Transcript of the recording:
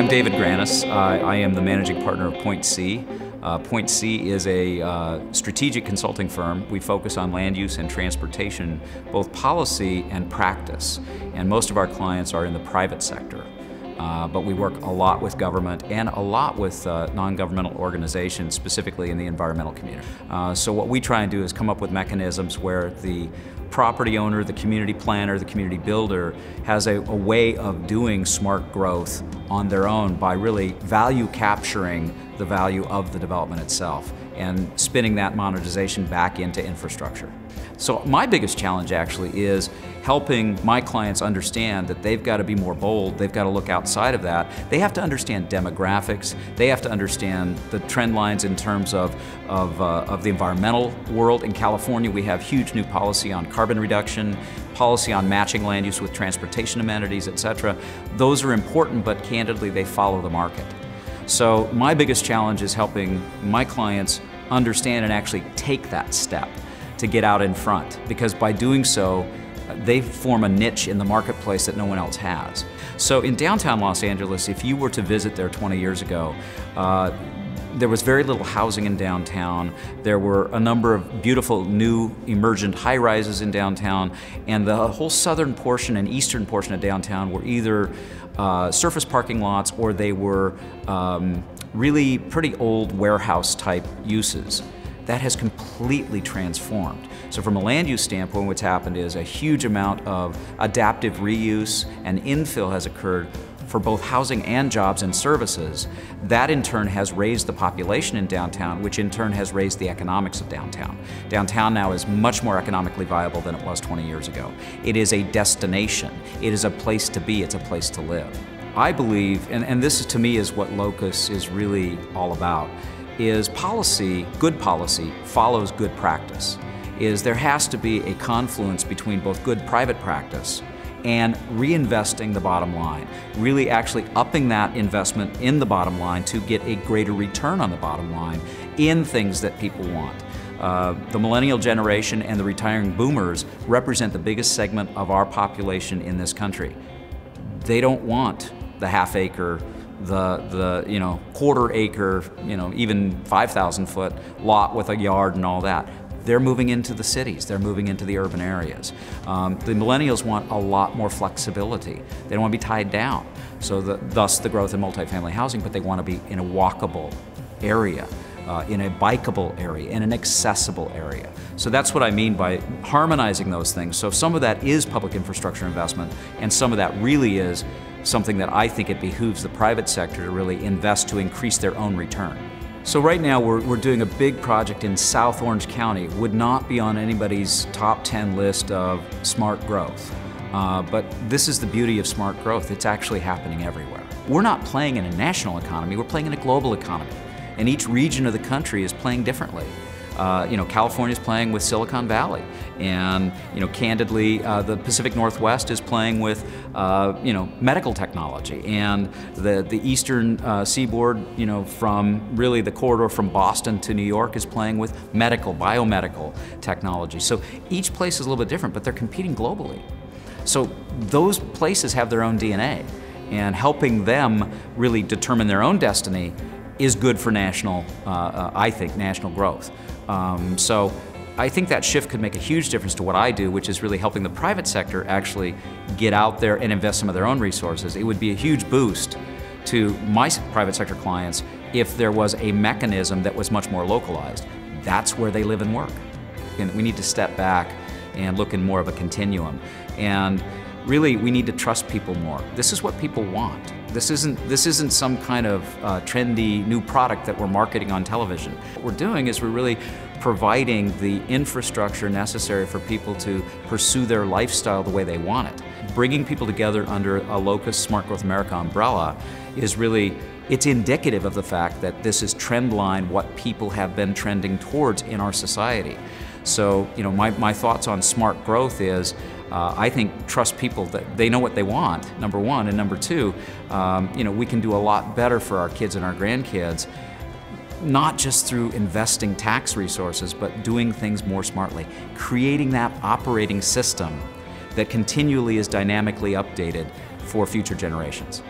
I'm David Grannis. I am the managing partner of Point C. Point C is a strategic consulting firm. We focus on land use and transportation, both policy and practice. And most of our clients are in the private sector. But we work a lot with government and a lot with non-governmental organizations, specifically in the environmental community. So what we try and do is come up with mechanisms where the property owner, the community planner, the community builder has a way of doing smart growth on their own by really value capturing the value of the development itself and spinning that monetization back into infrastructure. So my biggest challenge actually is helping my clients understand that they've got to be more bold, they've got to look outside of that. They have to understand demographics, they have to understand the trend lines in terms of the environmental world. In California, we have huge new policy on carbon reduction, policy on matching land use with transportation amenities, etc. Those are important, but candidly, they follow the market. So my biggest challenge is helping my clients understand and actually take that step to get out in front, because by doing so, they form a niche in the marketplace that no one else has. So in downtown Los Angeles, if you were to visit there 20 years ago, there was very little housing in downtown. There were a number of beautiful new emergent high-rises in downtown, and the whole southern portion and eastern portion of downtown were either surface parking lots or they were really pretty old warehouse-type uses. That has completely transformed. So from a land use standpoint, what's happened is a huge amount of adaptive reuse and infill has occurred for both housing and jobs and services. That in turn has raised the population in downtown, which in turn has raised the economics of downtown. Downtown now is much more economically viable than it was 20 years ago. It is a destination. It is a place to be. It's a place to live. I believe, and this to me is what Locus is really all about, is policy, good policy, follows good practice. There has to be a confluence between both good private practice and reinvesting the bottom line, really actually upping that investment in the bottom line to get a greater return on the bottom line in things that people want. The millennial generation and the retiring boomers represent the biggest segment of our population in this country. They don't want the half-acre, the quarter acre, even 5,000 foot lot with a yard and all that. They're moving into the cities, they're moving into the urban areas. The millennials want a lot more flexibility. They don't want to be tied down. So thus the growth in multifamily housing, but they want to be in a walkable area, in a bikeable area, in an accessible area. So that's what I mean by harmonizing those things. So some of that is public infrastructure investment, and some of that really is something that I think it behooves the private sector to really invest to increase their own return. So right now we're doing a big project in South Orange County. It would not be on anybody's top 10 list of smart growth. But this is the beauty of smart growth. It's actually happening everywhere. We're not playing in a national economy, we're playing in a global economy. And each region of the country is playing differently. California's playing with Silicon Valley, and candidly, the Pacific Northwest is playing with medical technology, and the eastern seaboard, from really the corridor from Boston to New York, is playing with biomedical technology. So each place is a little bit different, but they're competing globally. So those places have their own DNA, and helping them really determine their own destiny is good for national, I think, national growth. So I think that shift could make a huge difference to what I do, which is really helping the private sector actually get out there and invest some of their own resources. It would be a huge boost to my private sector clients if there was a mechanism that was much more localized. That's where they live and work. And we need to step back and look in more of a continuum. And really, we need to trust people more. This is what people want. This isn't some kind of trendy new product that we're marketing on television. What we're doing is we're really providing the infrastructure necessary for people to pursue their lifestyle the way they want it. Bringing people together under a Locus Smart Growth America umbrella is really, it's indicative of the fact that this is trend line what people have been trending towards in our society. So, my thoughts on smart growth is, I think trust people that they know what they want, number one, and number two, we can do a lot better for our kids and our grandkids, not just through investing tax resources, but doing things more smartly, creating that operating system that continually is dynamically updated for future generations.